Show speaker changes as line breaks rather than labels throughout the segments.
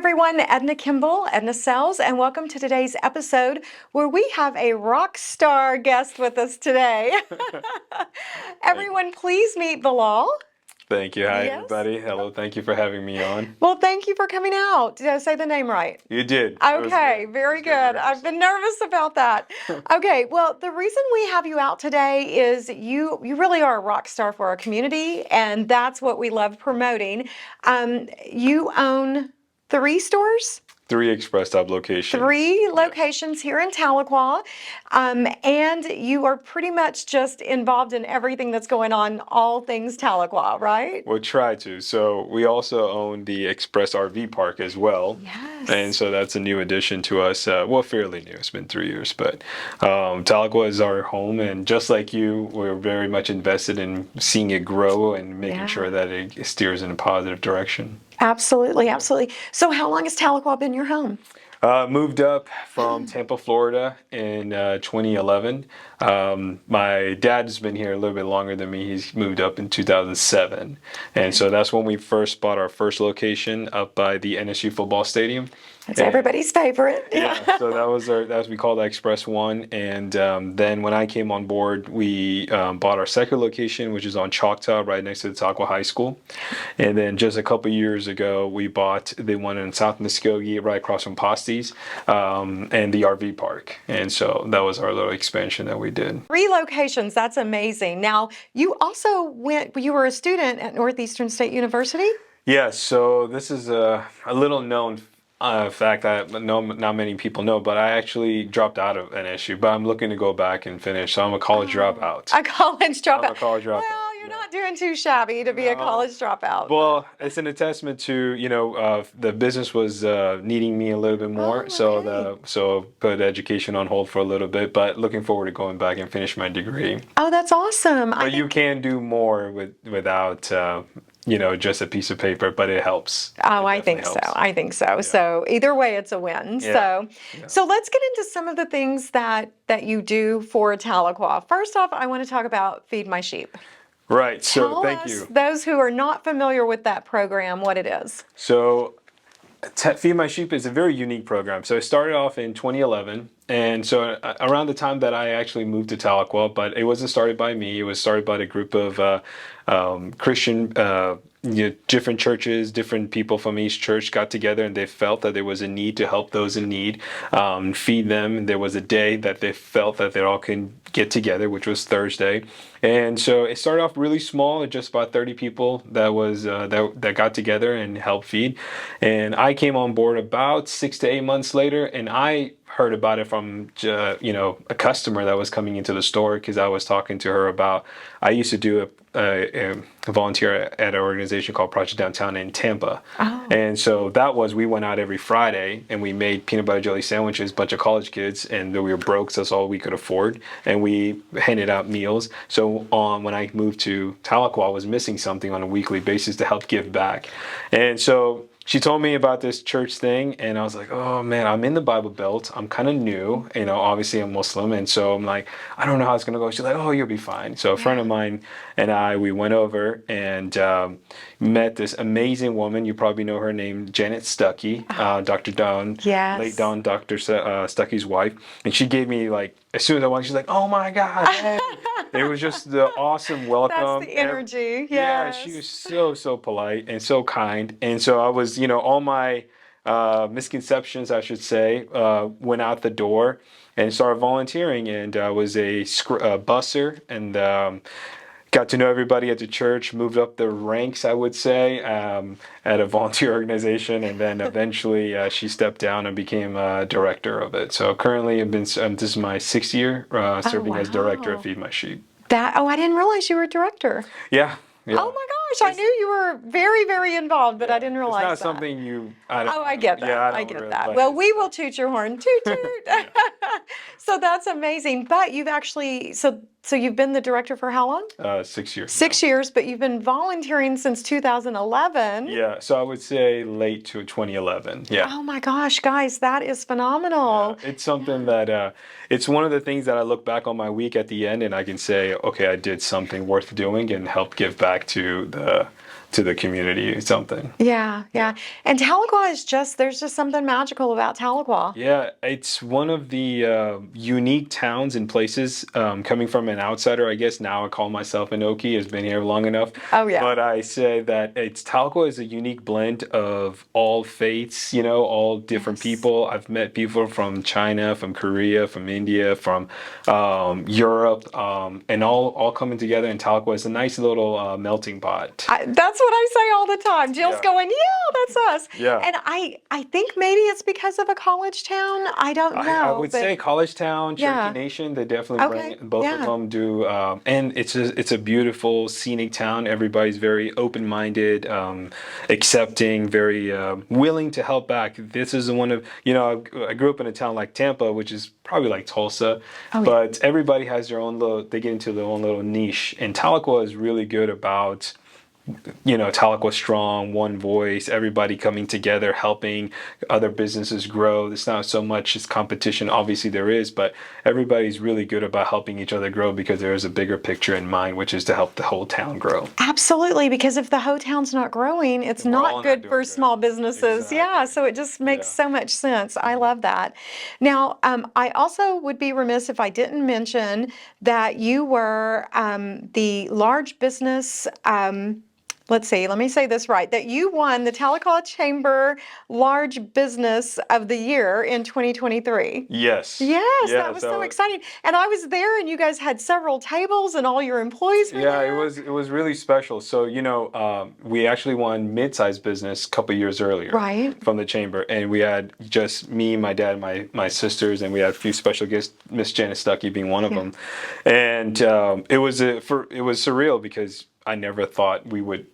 everyone, Edna Kimball, Edna Sells, and welcome to today's episode where we have a rock star guest with us today. Everyone, please meet Bilal.
Thank you. Hi,
Yes.
everybody. Hello. Thank you for having me on.
Well, thank you for coming out. Did I say the name right?
You did.
Okay, very good. I've been nervous about that. Okay, well, the reason we have you out today is you really are a rock star for our community, and that's what we love promoting. You own 3 stores?
3 XPRESS STOP locations.
3 locations here in Tahlequah, and you are pretty much just involved in everything that's going on, all things Tahlequah, right?
We'll try to. So we also own the XPRESS RV Park as well.
Yes.
And so that's a new addition to us. Well, fairly new. It's been 3 years, but Tahlequah is our home. And just like you, we're very much invested in seeing it grow and making sure that it steers in a positive direction.
Absolutely, absolutely. So how long has Tahlequah been your home?
Moved up from Tampa, Florida in 2011. My dad's been here a little bit longer than me. He's moved up in 2007. And so that's when we first bought our first location up by the NSU football stadium.
That's everybody's favorite.
Yeah, so that was we called that Express One, and then when I came on board, we bought our second location, which is on Choctaw, right next to the Tahlequah High School, and then just a couple years ago, we bought the one in South Muskogee, right across from Posties, and the RV park, and so that was our little expansion that we did.
3 locations, that's amazing. Now, you also you were a student at Northeastern State University?
Yes, so this is a little known fact that not many people know, but I actually dropped out of NSU, but I'm looking to go back and finish. So I'm a college dropout.
A college dropout.
I'm a college dropout.
Well, you're not doing too shabby to be a college dropout.
Well, it's an attestament to the business was needing me a little bit more, so put education on hold for a little bit, but looking forward to going back and finish my degree.
Oh, that's awesome.
But you can do more without just a piece of paper, but it helps.
Oh, I think so. I think so. Yeah. So either way, it's a win. Yeah. So let's get into some of the things that you do for Tahlequah. First off, I want to talk about Feed My Sheep.
Right. So
Tell
thank
us,
you.
Those who are not familiar with that program, what it is.
So Feed My Sheep is a very unique program. So it started off in 2011. And so around the time that I actually moved to Tahlequah, but it wasn't started by me. It was started by a group of Christian, different churches, different people from each church got together, and they felt that there was a need to help those in need, feed them. There was a day that they felt that they all can get together, which was Thursday. And so it started off really small, just about 30 people that got together and helped feed. And I came on board about 6 to 8 months later, and I heard about it from a customer that was coming into the store, because I was talking to her about, I used to do a volunteer at an organization called Project Downtown in Tampa. Oh. And so we went out every Friday and we made peanut butter jelly sandwiches, bunch of college kids, and we were broke, so that's all we could afford, and we handed out meals. So when I moved to Tahlequah, I was missing something on a weekly basis to help give back. And so she told me about this church thing, and I was like, oh man, I'm in the Bible Belt. I'm kind of new, obviously I'm Muslim. And so I'm like, I don't know how it's going to go. She's like, oh, you'll be fine. So a friend of mine and we went over and met this amazing woman. You probably know her name, Janet Stuckey, Dr. Dawn, late Dawn, Dr. Stuckey's wife. And she gave me, like, as soon as I went, she's like, oh my God. Hey. It was just the awesome welcome.
That's the energy.
Yeah, she was so polite and so kind. And so I was, all my misconceptions, I should say, went out the door and started volunteering. And I was a busser, and got to know everybody at the church, moved up the ranks, I would say, at a volunteer organization. And then eventually she stepped down and became a director of it. So currently this is my 6th year serving as director of Feed My Sheep.
I didn't realize you were a director.
Yeah. Yeah.
Oh my gosh, I knew you were very, very involved, but I didn't realize that.
It's not something
I get that. Yeah, I get that. Well, we will toot your horn. Toot, toot. So that's amazing. But you've actually, so So you've been the director for how long?
6 years.
6 years, but you've been volunteering since 2011.
Yeah, so I would say late to 2011. Yeah.
Oh my gosh, guys, that is phenomenal.
It's something that it's one of the things that I look back on my week at the end and I can say, okay, I did something worth doing and help give back to the community, something.
Yeah, yeah. And Tahlequah is there's just something magical about Tahlequah.
Yeah, it's one of the unique towns and places. Coming from an outsider, I guess now I call myself an Okie. Has been here long enough.
Oh, yeah.
But I say that Tahlequah is a unique blend of all faiths. All different people. I've met people from China, from Korea, from India, from Europe, and all coming together in Tahlequah. It's a nice little melting pot.
That's what I say all the time. Jill's
Yeah.
going, yeah, that's us.
Yeah.
And I think maybe it's because of a college town. I don't know.
I would
but-
say College Town, Cherokee
Yeah.
Nation. They definitely
Okay,
bring both
yeah.
of them do, and it's a beautiful scenic town. Everybody's very open-minded, accepting, very willing to help back. This is one of I grew up in a town like Tampa, which is probably like Tulsa, but everybody has their own little. They get into their own little niche, and Tahlequah is really good about. Tahlequah strong, one voice, everybody coming together, helping other businesses grow. It's not so much as competition, obviously there is, but everybody's really good about helping each other grow because there is a bigger picture in mind, which is to help the whole town grow.
Absolutely, because if the whole town's not growing, it's
all
not
not
good
doing
for
good.
small businesses. Yeah,
Exactly.
so it just makes
Yeah.
so much sense. I love that. Now, I also would be remiss if I didn't mention that you were the large business. Let's see, let me say this right, that you won the Tahlequah Chamber Large Business of the Year in 2023.
Yes.
Yes, that was
so
so exciting. And I was there and you guys had several tables and all your employees were
Yeah,
there.
it was really special. So we actually won mid-sized business a couple years earlier,
Right.
from the chamber, and we had just me, my dad, my sisters, and we had a few special guests, Miss Janice Stuckey being one of them, and it was surreal because I never thought we would,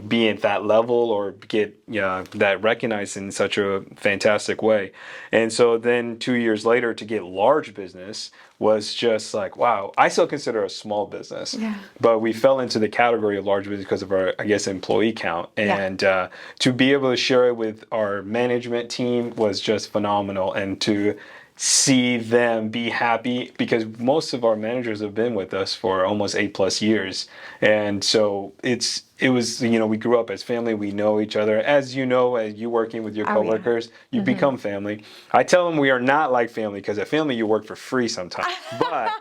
be at that level or get that recognized in such a fantastic way. And so then 2 years later to get large business was just like, wow. I still consider a small business, but we fell into the category of large business because of our, I guess, employee count. And to be able to share it with our management team was just phenomenal. And to see them be happy because most of our managers have been with us for almost 8+ years, and so it was we grew up as family. We know each other, as as you working with your coworkers, you become family. I tell them we are not like family because at family you work for free sometimes, but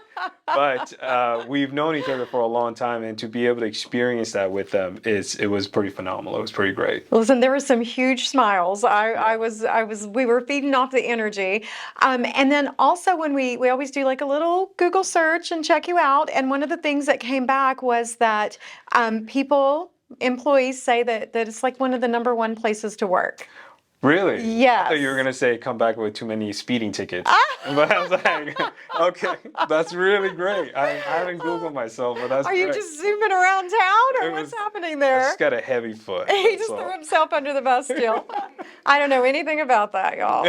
we've known each other for a long time, and to be able to experience that with them it was pretty phenomenal. It was pretty great.
Listen, there were some huge smiles. We were feeding off the energy. And then also when we always do like a little Google search and check you out. And one of the things that came back was that employees say that it's like one of the #1 places to work.
Really?
Yes.
I thought you were gonna say come back with too many speeding tickets. But I was like, okay, that's really great. I haven't Googled myself, but that's
Are you
great.
just zooming around town or
It
what's
was-
happening
I
there?
just got a heavy foot.
He
that's
just
all.
threw himself under the bus still. I don't know anything about that, y'all.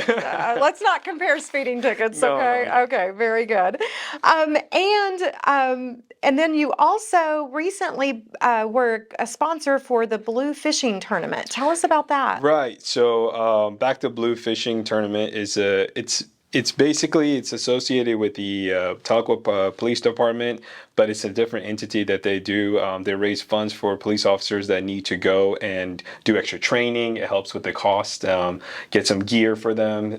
Let's not compare speeding tickets,
No,
okay?
no.
Okay, very good. And then you also recently were a sponsor for the Blue Fishing Tournament. Tell us about that.
Right. So back to Blue Fishing Tournament is it's basically it's associated with the Tahlequah Police Department, but it's a different entity that they do. They raise funds for police officers that need to go and do extra training. It helps with the cost, get some gear for them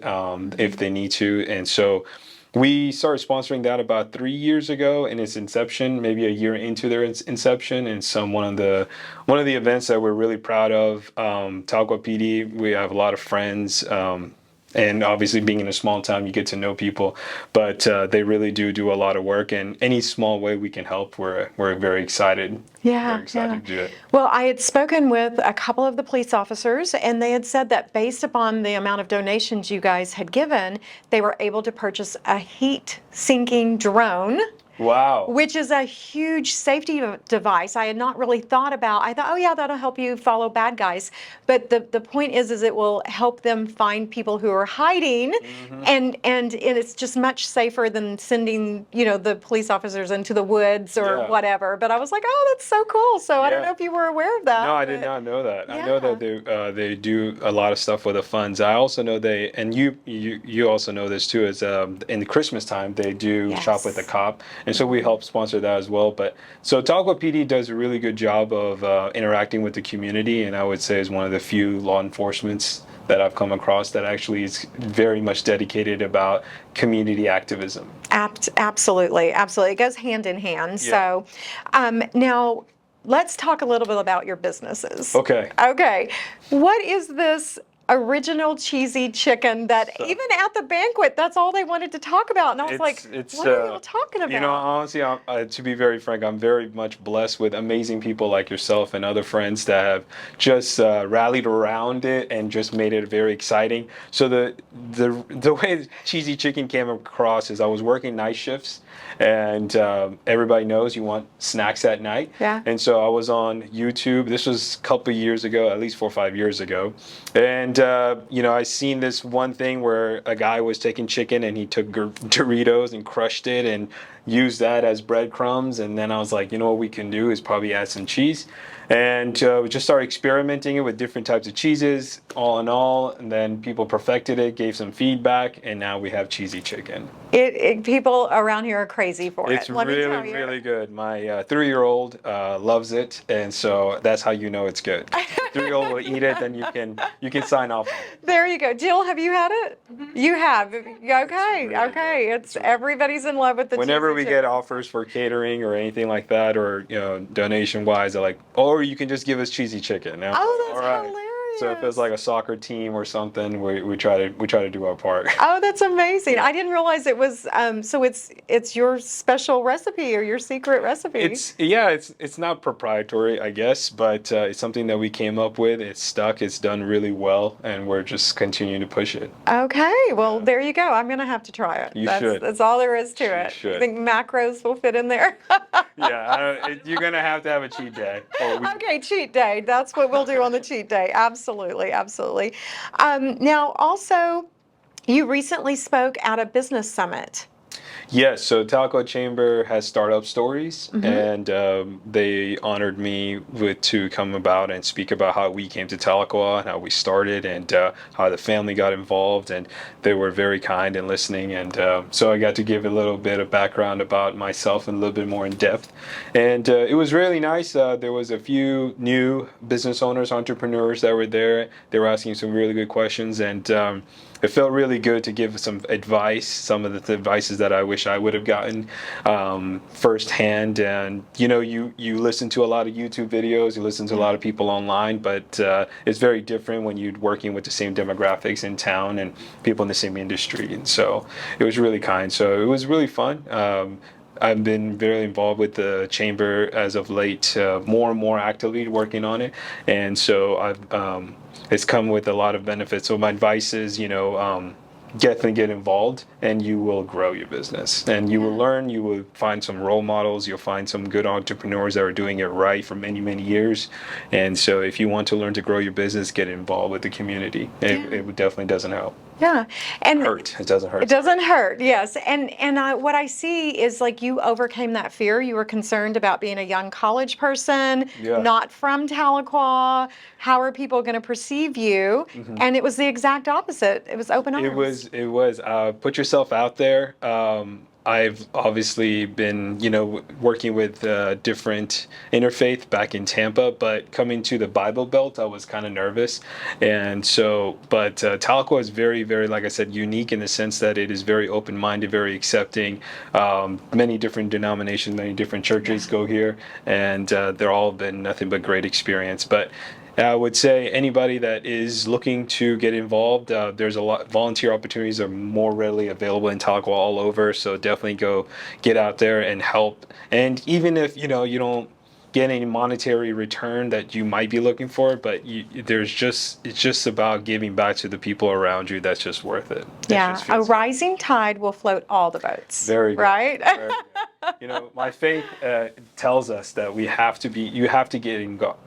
if they need to, and so. We started sponsoring that about 3 years ago in its inception, maybe a year into their inception, and one of the events that we're really proud of. Tahlequah PD, we have a lot of friends, and obviously being in a small town, you get to know people, but they really do a lot of work, and any small way we can help, we're very excited.
Yeah,
Very excited to do it.
Well, I had spoken with a couple of the police officers, and they had said that based upon the amount of donations you guys had given, they were able to purchase a heat-sinking drone
Wow.
which is a huge safety device. I had not really thought about. I thought, oh yeah, that'll help you follow bad guys. But the point is it will help them find people who are hiding, and it's just much safer than sending, the police officers into the woods or
Yeah.
whatever. But I was like, oh, that's so cool. So I don't
Yeah.
know if you were aware of that.
No, I did
but
not know that. I know
Yeah.
that they do a lot of stuff with the funds. I also know and you also know this too, is in the Christmas time they do Shop with a
Yes.
Cop, and so we help sponsor that as well. But so Tahlequah PD does a really good job of interacting with the community, and I would say is one of the few law enforcements that I've come across that actually is very much dedicated about community activism.
Absolutely, absolutely. It goes hand in hand.
Yeah.
So, now let's talk a little bit about your businesses.
Okay.
Okay. What is this original cheesy chicken that even at the banquet, that's all they wanted to talk about? And I was like, what are y'all talking about?
You know, honestly, to be very frank, I'm very much blessed with amazing people like yourself and other friends that have just rallied around it and just made it very exciting. So the way cheesy chicken came across is I was working night shifts, and everybody knows you want snacks at night.
Yeah.
And so I was on YouTube. This was a couple of years ago, at least 4 or 5 years ago, and I seen this one thing where a guy was taking chicken and he took Doritos and crushed it and used that as breadcrumbs. And then I was like, what we can do is probably add some cheese. And we just started experimenting it with different types of cheeses, all in all. And then people perfected it, gave some feedback, and now we have cheesy chicken.
People around here are crazy for
It's
it. Let me tell
really,
you.
really good. My 3-year-old loves it, and so that's how you know it's good. 3-year-old will eat it, then you can sign off.
There you go. Jill, have you had it? You have. Okay.
really
Okay. It's everybody's in love with the
Whenever
cheesy
we
chicken.
get offers for catering or anything like that, or donation wise, they're like, or you can just give us cheesy chicken. Now,
Oh, that's
all right.
hilarious.
So if it's like a soccer team or something, we try to do our part.
Oh, that's amazing. I didn't realize it was so it's your special recipe or your secret recipe.
It's not proprietary, I guess, but it's something that we came up with. It's stuck. It's done really well, and we're just continuing to push it.
Okay, well, there you go. I'm gonna have to try it.
You should.
That's all there is to it.
should.
I think macros will fit in there.
You're gonna have to have a cheat day.
Okay, cheat day. That's what we'll do on the cheat day. Absolutely, absolutely. Now, also, you recently spoke at a business summit.
Yes, so Tahlequah Chamber has startup stories, and they honored me to come about and speak about how we came to Tahlequah and how we started and how the family got involved, and they were very kind and listening, and so I got to give a little bit of background about myself and a little bit more in depth, and it was really nice. There was a few new business owners, entrepreneurs that were there. They were asking some really good questions, and it felt really good to give some advice, some of the advices that I wish I would have gotten firsthand. And you listen to a lot of YouTube videos, you listen to a lot of people online, but it's very different when you're working with the same demographics in town and people in the same industry. And so it was really kind. So it was really fun. I've been very involved with the chamber as of late, more and more actively working on it, and so it's come with a lot of benefits. So my advice is, definitely get involved, and you will grow your business, and you will learn. You will find some role models. You'll find some good entrepreneurs that are doing it right for many, many years. And so, if you want to learn to grow your business, get involved with the community. It definitely doesn't help.
Yeah, and
It doesn't hurt.
It doesn't hurt, yes. And what I see is like you overcame that fear. You were concerned about being a young college person, not from Tahlequah. How are people going to perceive you? And it was the exact opposite. It was open arms.
It was. Put yourself out there. I've obviously been, working with different interfaith back in Tampa, but coming to the Bible Belt, I was kind of nervous. And so, but Tahlequah is very, very, like I said, unique in the sense that it is very open-minded, very accepting. Many different denominations, many different churches go here, and they're all been nothing but great experience. But I would say anybody that is looking to get involved, there's a lot volunteer opportunities are more readily available in Tahlequah all over. So definitely go get out there and help. And even if you don't get any monetary return that you might be looking for, but it's just about giving back to the people around you. That's just worth it.
Yeah, a rising tide will float all the boats.
Very good.
Right?
Very good. You know, my faith tells us that you have to get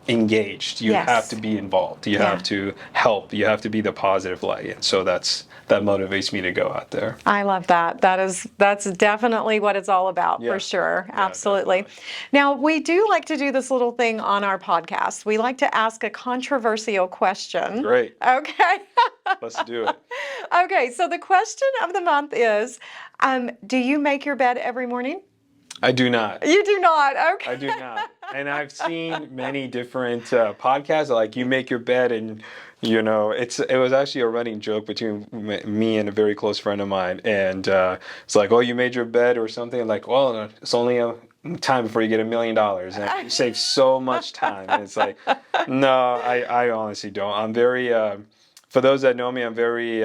engaged. You have
Yes.
to be involved. You
Yeah.
have to help. You have to be the positive light. And so that motivates me to go out there.
I love that. That's definitely what it's all about for
Yeah.
sure.
Yeah,
Absolutely.
definitely.
Now, we do like to do this little thing on our podcast. We like to ask a controversial question.
Great.
Okay.
Let's do it.
Okay, so the question of the month is, do you make your bed every morning?
I do not.
You do not. Okay.
I do not. And I've seen many different podcasts like you make your bed and you know it was actually a running joke between me and a very close friend of mine and it's like, oh, you made your bed or something, like, well, it's only a time before you get $1,000,000 and you save so much time. And it's like, no, I honestly don't. I'm very for those that know me, I'm very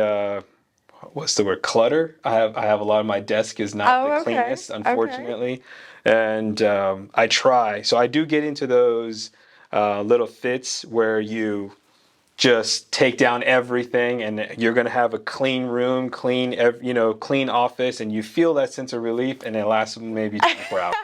what's the word, clutter. I have a lot of my desk is not the
Oh, okay.
cleanest, unfortunately. And I try. So I do get into those little fits where you just take down everything and you're going to have a clean room, clean office, and you feel that sense of relief and it lasts maybe 24 hours.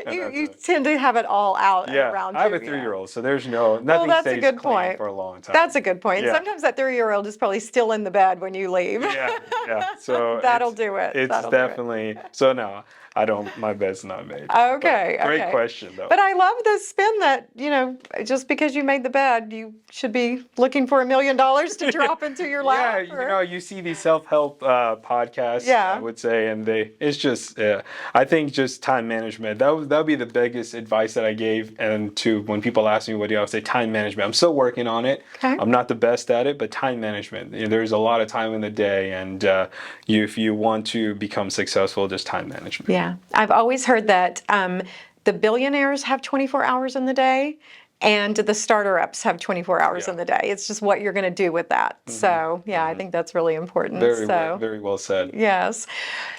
And
You tend to have it all out and
yeah,
around
I have
you,
a 3-year-old, so there's nothing
that's a
stays
good
clean
point.
for a long time.
That's a good point.
Yeah.
Sometimes that 3-year-old is probably still in the bed when you leave.
Yeah, yeah. So
That'll do it.
It's
That'll do it.
definitely so. No, I don't. My bed's not made.
Okay,
But great
okay.
question though.
But I love the spin that, just because you made the bed, you should be looking for $1,000,000 to drop into your lap.
Yeah, you see these self-help podcasts,
Yeah.
I would say, and it's just, I think just time management. That would be the biggest advice that I gave, and to when people ask me what do, I would say time management. I'm still working on it.
Okay.
I'm not the best at it, but time management. There's a lot of time in the day, and if you want to become successful, just time management.
Yeah. I've always heard that the billionaires have 24 hours in the day and the starter ups have 24 hours in the day. It's just what you're going to do with that. So, yeah, I think that's really important.
Very well said.
Yes.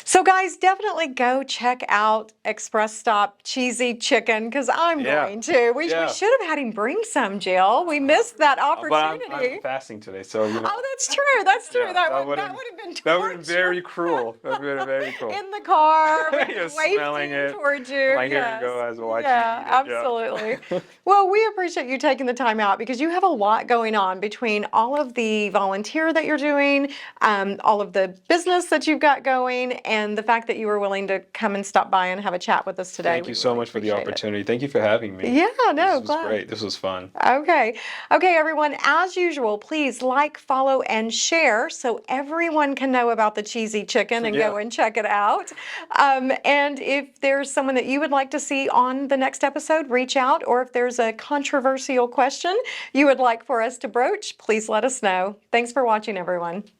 So, guys, definitely go check out XPRESS STOP Cheesy Chicken because I'm going to. We should have had him bring some, Jill. We missed that opportunity.
But I'm fasting today, so
Oh, that's true. That's true.
Yeah,
that would have been torture.
That would have been very cruel. That would have been very cruel.
In the car,
Just
wafting
smelling it.
towards you.
My hearing go as well.
Yeah, absolutely. Well, we appreciate you taking the time out because you have a lot going on between all of the volunteer that you're doing, all of the business that you've got going, and the fact that you were willing to come and stop by and have a chat with us today.
Thank you so much for the opportunity. Thank you for having me.
Yeah, no,
This was great. This was fun.
Okay. Okay, everyone, as usual, please like, follow, and share so everyone can know about the cheesy chicken and go and check it out. And if there's someone that you would like to see on the next episode, reach out. Or if there's a controversial question you would like for us to broach, please let us know. Thanks for watching, everyone.